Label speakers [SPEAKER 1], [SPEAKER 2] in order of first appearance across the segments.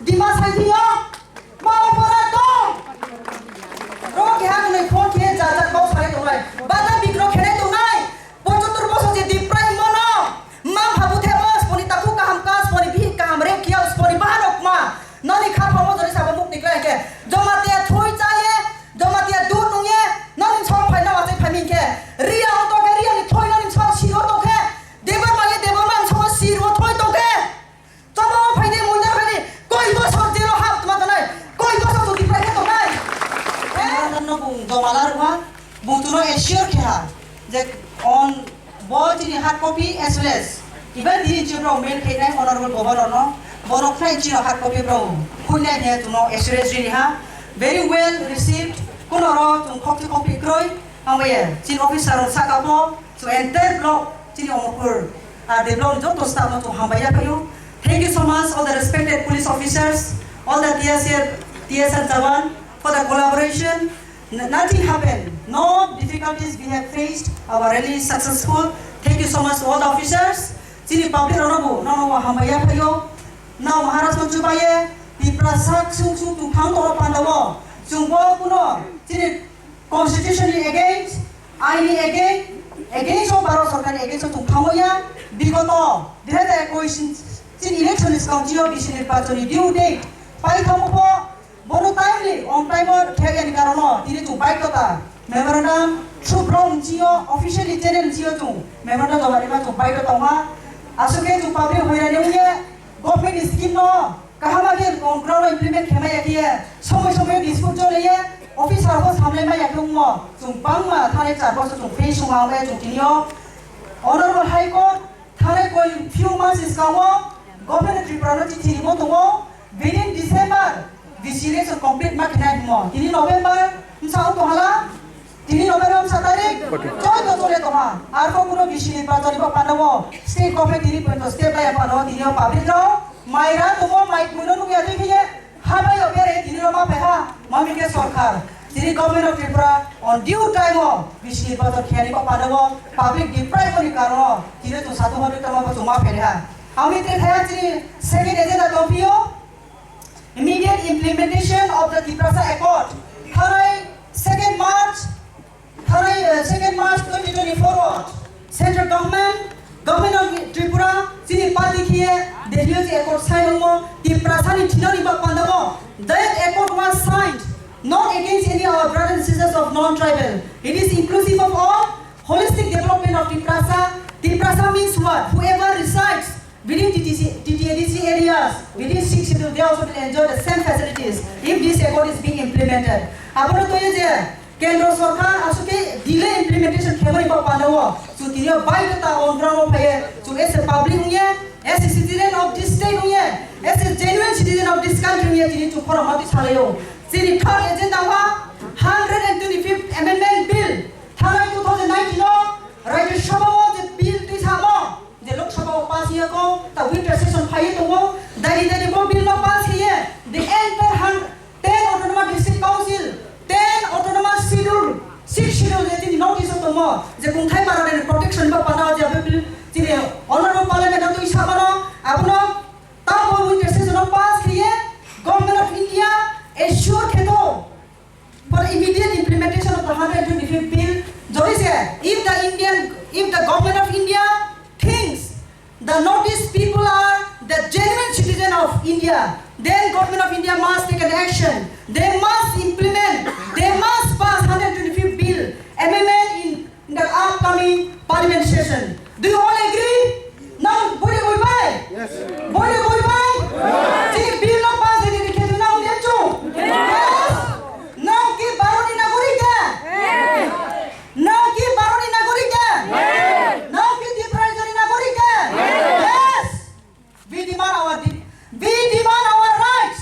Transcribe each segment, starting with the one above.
[SPEAKER 1] Dimas Haitio, mau Porato. Rock yang naik phone kia jajan kau sari tunai. Bata bikro kene tunai. Pojotur boso je diprai mono. Mam habu themos poni taku kaham kas poni bhi kaham re kia us poni bahanok ma. Nani khap homo jori sabamuk nikla ke. Jomatia thui chaye, jomatia dur nungye. Nani chong phai na wate phamin ke. Ria auto ke ria ni thoi nani chong siro to ke. Debar ma ye debar ma chong siro thoi to ke. Tomo phai de munjar phai de. Koi boso jero hap tuma tanai. Koi boso tu diprai ke to nai. No bung domalar wa bung tuno assure kya that on board in hard copy as well as even the chiro mail kena honorable governor no borok fry chiro hard copy bro kunna he tuno assurance ri ha very well received kunoro tum copy kroi amaya chin officer sakapo so entire block chini omopur the block joto staff no to hambaya payo. Thank you so much all the respected police officers, all the TSR Jawan for the collaboration. Nothing happened. No difficulties we have faced. Our rally is successful. Thank you so much to all the officers. Sini public ronobu, no hamaya payo. Now Maharaj Manchubaye, the prasak sung to count all pandawo. Sungbo kuno, sini constitutionally against, against all Bharat Sarkar, against to kamoya, bigoto. There the coalition, sini election is counted of this due date. Pai kamupo. Bono timely on time or Kagan Garano, did to bike tota. Memorandum, Subrom Geo, officially tenant Geo to Memorandum of Arima to bike Toma. Asuke to public where government is given no. Kahamagir on ground implement Kamaya, so much of a dispute officer was Hamlema Yakumo, Zumbanga, Taneta, was to face Sumaway to Tino. Honorable High Court, Taneko, few months is gone. Government priority Timoto within December. This series of complete market more. Ini November, Insau Tohala, Ini November Saturday, join the Tole Toha. Arco Kuno Vishini Patari Panavo, state government did it step by a pano, Dino public law, Myra Tomo, Mike Muno, we are taking it. Haba Yopere, Dinoma Peha, Mamika Sorkar, the government of Tripura on due time, Vishini Pato Kianipa Panavo, public deprived Nicaro, Tino to Satoma to Mapeha. How many have second agenda Topio? Immediate implementation of the Triprasa Accord. 2nd March 2024. Central government of Tripura, Sini Party here, the DOC Accord signed on Triprasa ni Tinori Pandavo. That accord was signed not against any of our brothers and sisters of non-tribal. It is inclusive of all holistic development of Triprasa. Triprasa means what? Whoever resides within TTADC areas, within 6 schedule, they also will enjoy the same facilities if this accord is being implemented. Aparo to ye Kendra Sarkar asuke delay implementation khemari pa panawo. So tiniyo bai ta on ground paye. So as a public huye, as a citizen of this state huye, as a genuine citizen of this country huye, tini to for mati chalayo. Sini third agenda wa 125th amendment bill. Thanai 2019 right Sabha the bill to Sabha. The Lok Sabha pass here go, the winter session pay to go, the bill no pass here. The entire 10 autonomous district council, 10 autonomous schedule, 6 schedule the notice of the law. The Kuntai Mara protection of Pana, the honorable parliament of Isabano, Abuno, Tabo winter session of pass here, government of India, assure Keto for immediate implementation of the 125th bill. Joyce, if the government of India thinks the notice people are the genuine citizen of India, then government of India must take an action. They must implement, they must pass 125th bill amendment in the upcoming parliament session. Do you all agree? Now, body buy? Yes. Body buy? See, bill no pass the now yes. Now keep Baroni Nagorika. Now keep Baroni Nagorika. Now keep the President Nagorika. Yes. We demand our rights.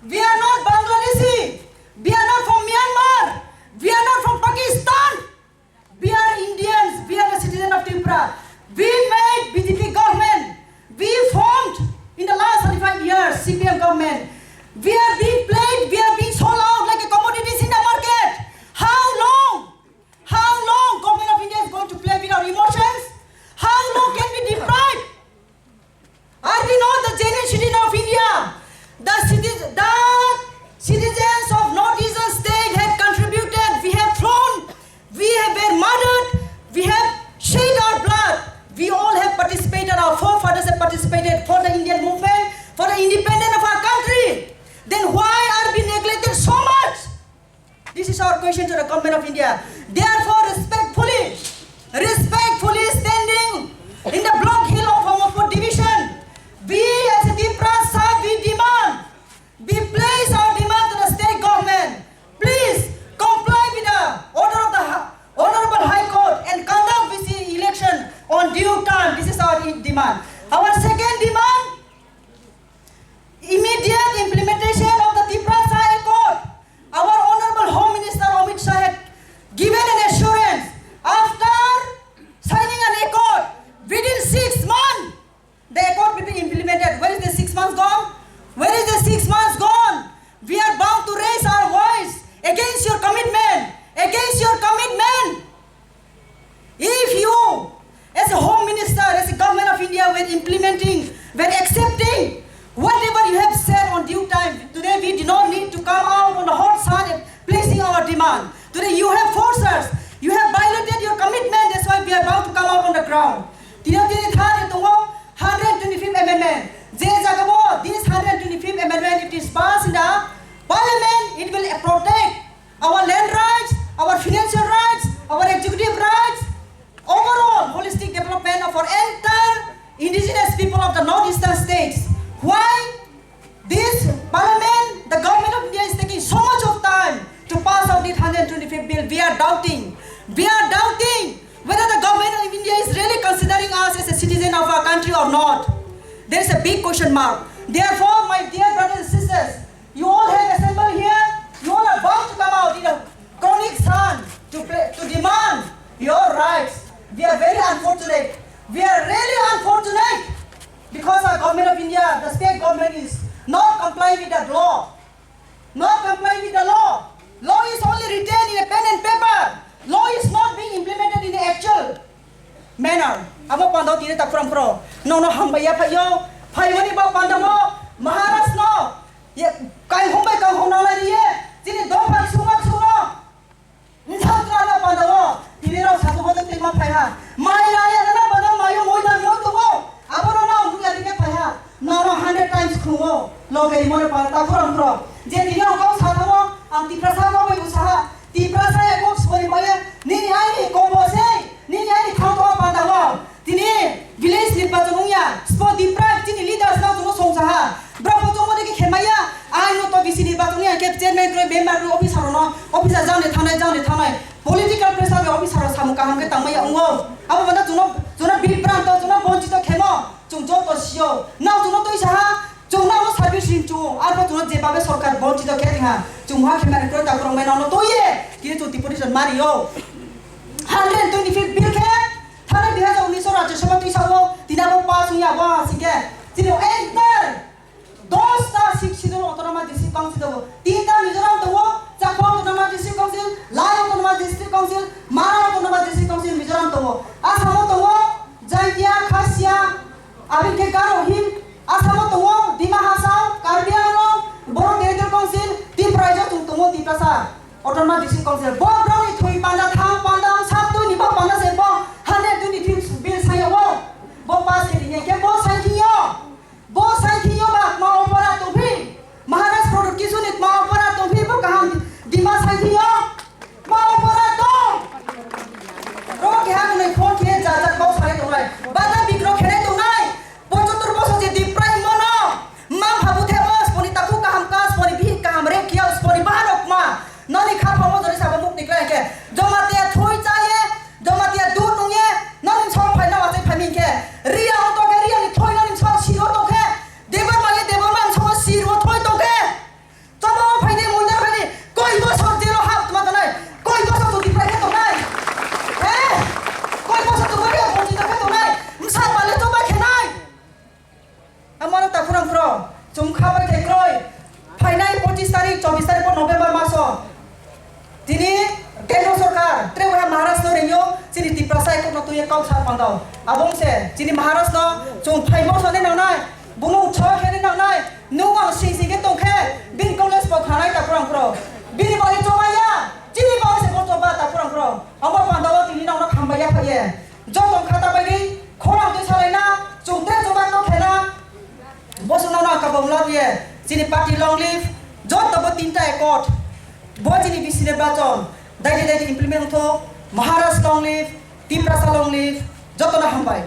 [SPEAKER 1] We are not Bangladeshi. We are not from Myanmar. We are not from Pakistan. We are Indians. We are the citizens of Tripura. We made BJP government. We formed in the last 35 years CPM government. We are being played. We are being sold out like a commodities in the market. How long? How long government of India is going to play with our emotions? How long can we deprive? Are we not the genuine citizen of India? The citizens of northeastern state have contributed. We have flown, we have been murdered, we have shed our blood. We all have participated, our forefathers have participated for the Indian movement, for the independence of our country. Then why are we neglected so much? This is our question to the government of India. Therefore, respectfully standing in the block hill of Homopur division, we as a Diprasa, we demand, we place our demand to the state government. Please comply with the order of the Honorable High Court and conduct this election on due time. This is our demand. Our second demand, immediate implementation of the Diprasa Accord. Our Honorable Home Minister Amit Shah had given an assurance after signing an accord within 6 months, the accord will be implemented. Where is the 6 months gone? Where is the 6 months gone? We are bound to raise our voice against your commitment, against your commitment. If you, as a Home Minister, as a Government of India, were implementing, were accepting whatever you have said on due time, today we do not need to come out on the hot sun and placing our demand. Today you have forced us, you have violated your commitment, that's why we are about to come out on the ground. 125th Amendment. This 125th Amendment, if it is passed in the Parliament, it will protect our land rights, our financial rights, our executive rights, overall holistic development of our entire indigenous people of the northeastern states. Why this Parliament, the government of India is taking so much of time to pass out this 125th bill? We are doubting whether the government of India is really considering us as a citizen of our country or not. There is a big question mark. Therefore, my dear brothers and sisters, you all have assembled here, you all are bound to come out in a chronic sun to demand your rights. We are very unfortunate. We are really unfortunate because our government of India, the state government, is not complying with the law. Not complying with the law. Law is only written in a pen and paper. Law is not being implemented in the actual manner. Amo pandau tine tak from pro. No hambaya payo. Payoni ba pandamo. Maharashtra no. Ye kai hombai kai hona la ye. Tine do phak sunga sunga. Nthatra la pandamo. Tine ro satu hodo tema phaiha. Mai la ya na pandam mayo moi na moi to go. Aboro na ungu ya dike phaiha. No 100 times khungo. Lo gai mo pa tak from pro. Je tine ko sathamo ang Diprasa ko bai usaha. Diprasa ko spori baya. Nini ai ko bose. Nini ai khau to pandamo. Tine village nirbajonungya sport Dipra tine leaders na tuno songsaha. Bravo to mo deki khemaya. Ai no to bisi nirbajonungya ke chairman kro member ro officer no. Officer jaune thanai. Political pressure be officer samu kaham ke tangmaya ungo. Abo banda tuno bipran to tuno bonchito khemo. Chungjo to sio. Na tuno to isaha. Chungna no service rinchu. Arbo tuno jebabe sarkar bonchito khetha. Chungha khemar kro ta krong mena no to ye. Kire to tiporition mario. 125th bill ke थाने 2019 राज्य सभा तिसावो तिनाबो पास हुया बा सिके तिनो enter दोस्ता शिक्षित autonomous district council दो तीनटा मिजोरम दो चाखो autonomous district council लाई autonomous district council मारा autonomous district council मिजोरम दो आसामो दो जायगिया खासिया आबि के गारो हिम आसामो दो दिमा हासाव कार्बि आंलं बरो टेरिटोरियल काउन्सिल त्रिपुरा तुम दो Diprasa autonomous district council बो ब्राउनि थुइ पान्दा थां पान्दा सातु निबा पान्दा सेबो 125 bill sayo bo pass kerinya ke bo saikhiyo ba ma opera to bhi Maharashtra product ki sunit ma opera to bhi bo kaham dima saikhiyo ma opera to ro ke ha nei phone ke ja ko sai to nai bada bikro khene to nai 75 boso je Dipra mono ma bhabu the bos poni taku kaham kas poni bhi kaham re kiya poni banok ma nani kha phamo jori sa muk nikla ke jomate thui chaye jomate dur nungye nani chong phai na wa chai phamin ke ria to ke ria ni thoi nani chong siro to ke debar ma chong siro thoi to ke tomo phai ne munda phai ni koi bo sok jero hap tuma to nai koi bo sok to Dipra ke to nai koi bo sok to bari bonji to ke to nai msa pale to ba khenai amara ta kurang pro chung khabar ke kroi phai nai 25 tarikh 24 tarikh November maso tini Kendra Sarkar, trewa Maharashtra renyo, sini Diprasa ko na tuye kau sa pandau. Abong se, sini Maharashtra, chung phai mo sa ne nang nai, bungu chho khe ne nang nai, nuwang sing sing ke tong khe, bin college pa khanai ta umlot ye sini party long live jot tabo tinta accord bo sini bisine bachon dai implement to Maharashtra long live Tiprasa long live jotona hambai